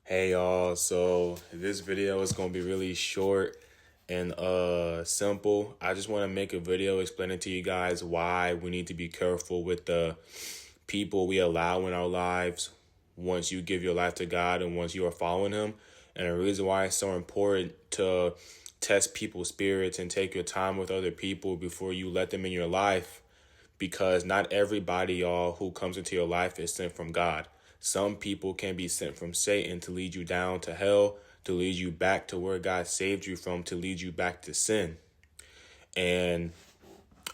Hey y'all, so this video is gonna be really short and simple. I just want to make a video explaining to you guys why we need to be careful with the people we allow in our lives once you give your life to God and once you are following him. And the reason why it's so important to test people's spirits and take your time with other people before you let them in your life, because not everybody, y'all, who comes into your life is sent from God. Some people can be sent from Satan to lead you down to hell, to lead you back to where God saved you from, to lead you back to sin. And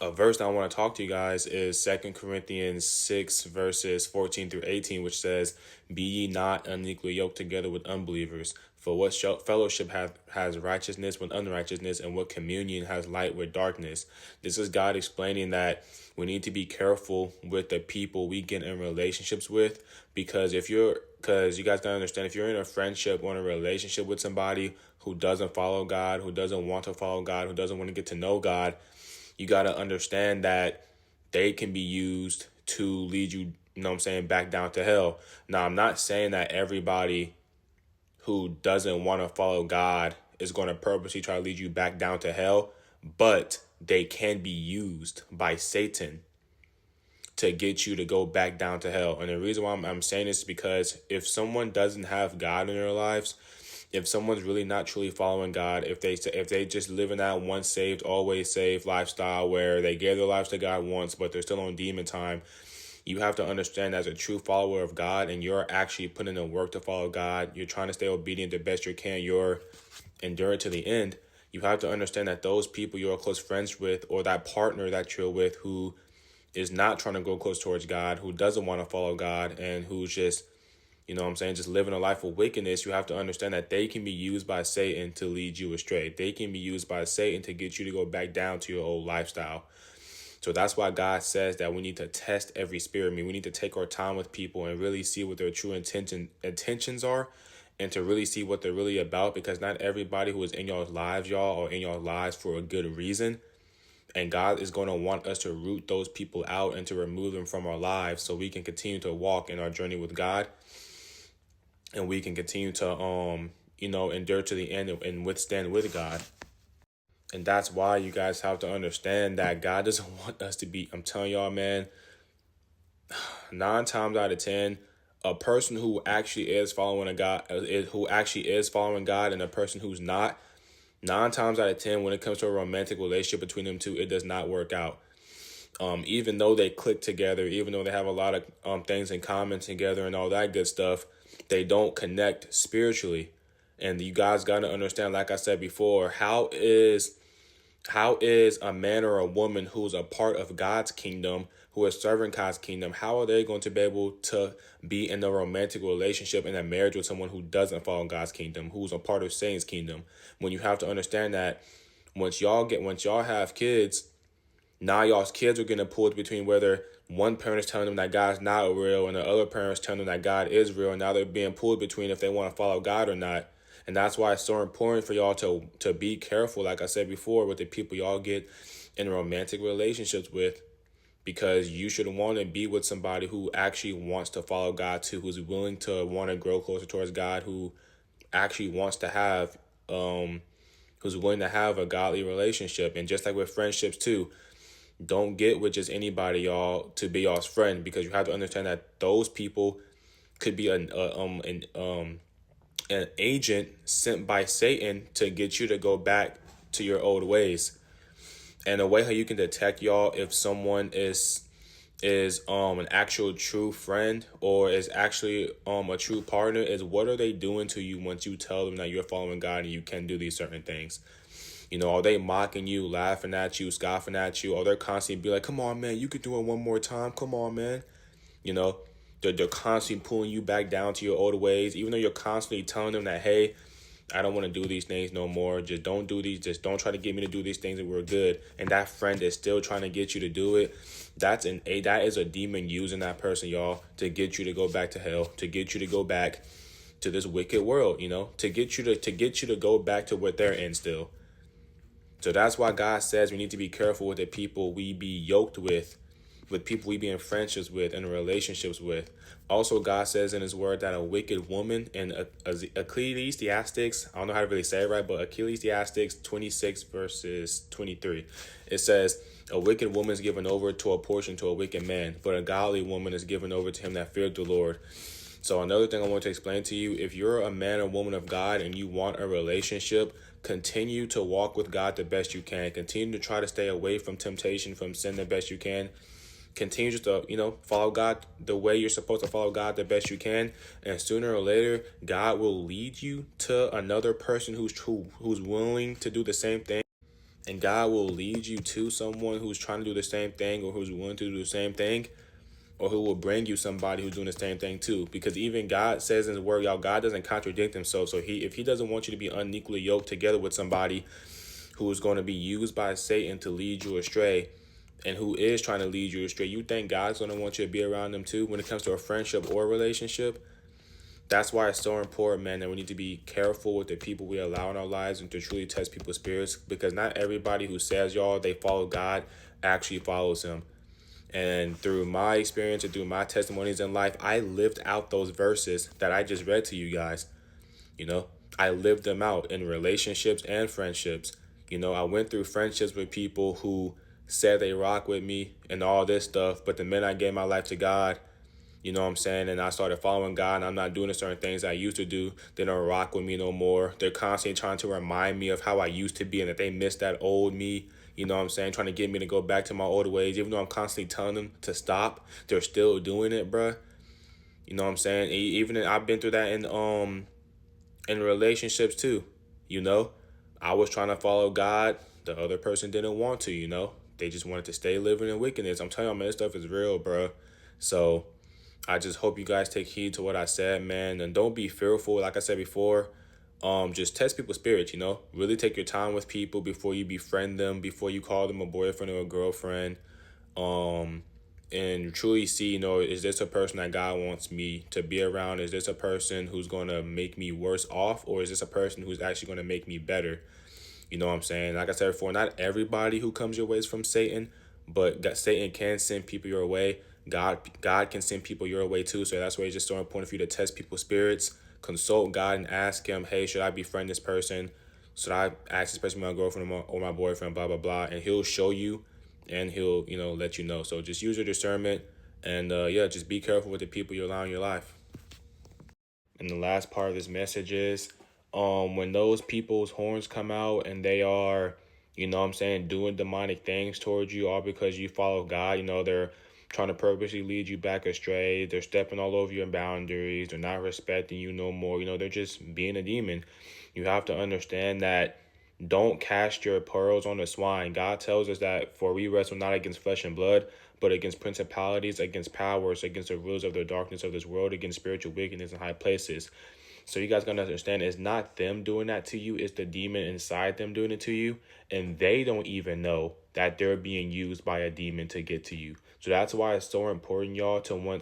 a verse that I want to talk to you guys is 2 Corinthians 6 verses 14 through 18, which says, "Be ye not unequally yoked together with unbelievers. For what fellowship has righteousness with unrighteousness, and what communion has light with darkness?" This is God explaining that we need to be careful with the people we get in relationships with, because you guys gotta understand, if you're in a friendship or in a relationship with somebody who doesn't follow God, who doesn't want to follow God, who doesn't want to get to know God, you got to understand that they can be used to lead you, back down to hell. Now, I'm not saying that everybody who doesn't want to follow God is going to purposely try to lead you back down to hell, but they can be used by Satan to get you to go back down to hell. And the reason why I'm saying this is because if someone doesn't have God in their lives, if someone's really not truly following God, if they just live in that once saved, always saved lifestyle where they gave their lives to God once, but they're still on demon time, you have to understand, as a true follower of God, and you're actually putting in work to follow God, you're trying to stay obedient the best you can, you're enduring to the end, you have to understand that those people you're close friends with, or that partner that you're with who is not trying to go close towards God, who doesn't want to follow God, and who's just just living a life of wickedness, you have to understand that they can be used by Satan to lead you astray. They can be used by Satan to get you to go back down to your old lifestyle. So that's why God says that we need to test every spirit. I mean, we need to take our time with people and really see what their true intentions are, and to really see what they're really about, because not everybody who is in y'all's lives, y'all, are in y'all's lives for a good reason. And God is going to want us to root those people out and to remove them from our lives so we can continue to walk in our journey with God, and we can continue to endure to the end and withstand with God. And that's why you guys have to understand that God doesn't want us to be, I'm telling y'all, man, 9 times out of 10, a person who actually is following a God, who actually is following God, and a person who's not, 9 times out of 10, when it comes to a romantic relationship between them two, it does not work out. Even though they click together, even though they have a lot of things in common together and all that good stuff, they don't connect spiritually. And you guys got to understand, like I said before, how is a man or a woman who's a part of God's kingdom, who is serving God's kingdom, how are they going to be able to be in a romantic relationship and a marriage with someone who doesn't follow God's kingdom, who's a part of Satan's kingdom? When you have to understand that once y'all have kids, now y'all's kids are getting pulled between whether one parent's telling them that God's not real and the other parent's telling them that God is real. And now they're being pulled between if they want to follow God or not. And that's why it's so important for y'all to be careful, like I said before, with the people y'all get in romantic relationships with, because you should want to be with somebody who actually wants to follow God too, who's willing to want to grow closer towards God, who actually wants to have, who's willing to have a godly relationship. And just like with friendships too, don't get with just anybody, y'all, to be y'all's friend, because you have to understand that those people could be an agent sent by Satan to get you to go back to your old ways. And the way how you can detect, y'all, if someone is an actual true friend or is actually a true partner, is what are they doing to you once you tell them that you're following God and you can do these certain things. Are they mocking you, laughing at you, scoffing at you? Or they're constantly be like, come on, man, you could do it one more time. Come on, man. You know, they're constantly pulling you back down to your old ways, even though you're constantly telling them that, hey, I don't want to do these things no more. Just don't do these. Just don't try to get me to do these things, and we're good. And that friend is still trying to get you to do it. That is a demon using that person, y'all, to get you to go back to hell, to get you to go back to this wicked world, to get you to go back to what they're in still. So that's why God says we need to be careful with the people we be yoked with, with people we be in friendships with and relationships with. Also, God says in his word that a wicked woman in Ecclesiastes, I don't know how to really say it right, but Ecclesiastes 26 verses 23, it says, a wicked woman is given over to a portion to a wicked man, but a godly woman is given over to him that feared the Lord. So another thing I want to explain to you, if you're a man or woman of God and you want a relationship, continue to walk with God the best you can. Continue to try to stay away from temptation, from sin the best you can. Continue just to, follow God the way you're supposed to follow God the best you can. And sooner or later, God will lead you to another person who's willing to do the same thing. And God will lead you to someone who's trying to do the same thing or who's willing to do the same thing, or who will bring you somebody who's doing the same thing too. Because even God says in his word, y'all, God doesn't contradict himself. So if he doesn't want you to be unequally yoked together with somebody who is going to be used by Satan to lead you astray, and who is trying to lead you astray, you think God's going to want you to be around them too when it comes to a friendship or a relationship? That's why it's so important, man, that we need to be careful with the people we allow in our lives and to truly test people's spirits, because not everybody who says, y'all, they follow God actually follows him. And through my experience and through my testimonies in life, I lived out those verses that I just read to you guys. I lived them out in relationships and friendships. I went through friendships with people who said they rock with me and all this stuff, but the minute I gave my life to God, you know what I'm saying, and I started following God and I'm not doing the certain things I used to do, they don't rock with me no more. They're constantly trying to remind me of how I used to be and that they miss that old me. You know what I'm saying? Trying to get me to go back to my old ways. Even though I'm constantly telling them to stop, they're still doing it, bruh. You know what I'm saying? Even I've been through that in relationships too. I was trying to follow God. The other person didn't want to, They just wanted to stay living in wickedness. I'm telling you, man, this stuff is real, bruh. So I just hope you guys take heed to what I said, man. And don't be fearful. Like I said before, just test people's spirits, Really take your time with people before you befriend them, before you call them a boyfriend or a girlfriend. And truly see, is this a person that God wants me to be around? Is this a person who's going to make me worse off? Or is this a person who's actually going to make me better? You know what I'm saying? Like I said before, not everybody who comes your way is from Satan, but Satan can send people your way. God can send people your way too. So that's why it's just so important for you to test people's spirits, consult God and ask him, hey, should I befriend this person? Should I ask this person my girlfriend or my boyfriend, blah, blah, blah. And he'll show you and he'll, let you know. So just use your discernment and just be careful with the people you allow in your life. And the last part of this message is when those people's horns come out and they are, doing demonic things towards you, all because you follow God, they're trying to purposely lead you back astray. They're stepping all over your boundaries. They're not respecting you no more. They're just being a demon. You have to understand that don't cast your pearls on the swine. God tells us that for we wrestle not against flesh and blood, but against principalities, against powers, against the rulers of the darkness of this world, against spiritual wickedness in high places. So you guys got to understand, it's not them doing that to you. It's the demon inside them doing it to you. And they don't even know that they're being used by a demon to get to you. So that's why it's so important, y'all, to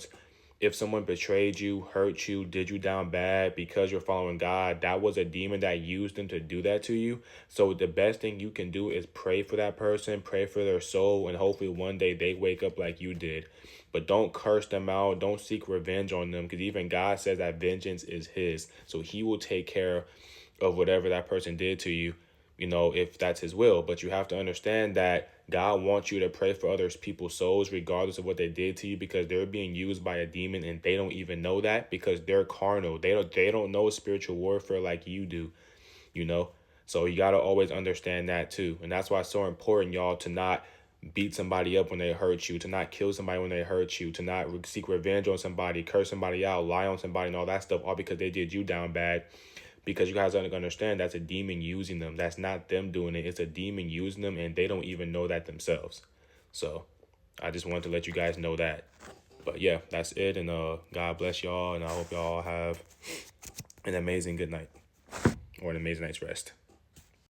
if someone betrayed you, hurt you, did you down bad because you're following God, that was a demon that used them to do that to you. So the best thing you can do is pray for that person, pray for their soul, and hopefully one day they wake up like you did. But don't curse them out. Don't seek revenge on them, because even God says that vengeance is his. So he will take care of whatever that person did to you, if that's his will. But you have to understand that God wants you to pray for other people's souls regardless of what they did to you, because they're being used by a demon and they don't even know that, because they're carnal. They don't know spiritual warfare like you do, So you got to always understand that too. And that's why it's so important, y'all, to not beat somebody up when they hurt you, to not kill somebody when they hurt you, to not seek revenge on somebody, curse somebody out, lie on somebody and all that stuff, all because they did you down bad. Because you guys don't understand, that's a demon using them. That's not them doing it. It's a demon using them, and they don't even know that themselves. So I just wanted to let you guys know that. But yeah, that's it. And God bless y'all. And I hope y'all have an amazing good night or an amazing night's rest.